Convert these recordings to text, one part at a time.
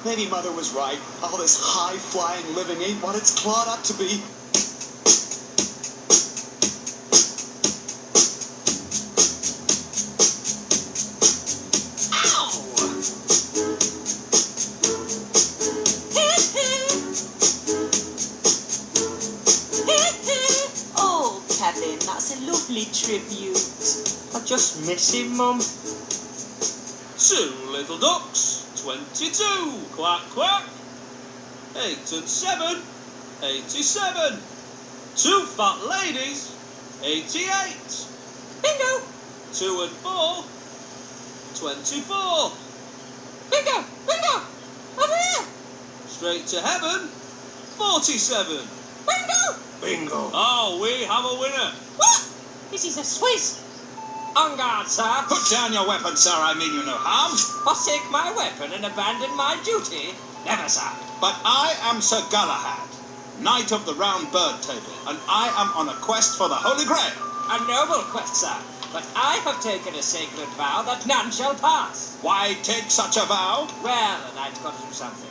Maybe Mother was right. All this high-flying living ain't what it's clawed up to be. Oh, Kevin, that's a lovely tribute. I just miss him, Mum. 2 little ducks, 22. Quack, quack. 8 and 7, 87. 2 fat ladies, 88. Bingo! 2 and 4, 24. Bingo! Bingo! Over here! Straight to heaven, 47. Bingo! Bingo. Oh, we have a winner. What? This is a Swiss. On guard, sir. Put down your weapon, sir. I mean you no harm. Forsake my weapon and abandon my duty? Never, sir. But I am Sir Galahad, Knight of the Round Bird Table, and I am on a quest for the Holy Grail. A noble quest, sir. But I have taken a sacred vow that none shall pass. Why take such a vow? Well, a knight's got to do something.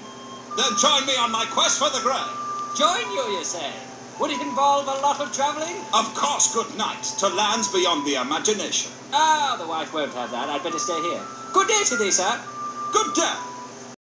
Then join me on my quest for the Grail. Join you, you say? Would it involve a lot of travelling? Of course, good night, to lands beyond the imagination. Ah, the wife won't have that. I'd better stay here. Good day to thee, sir. Good day.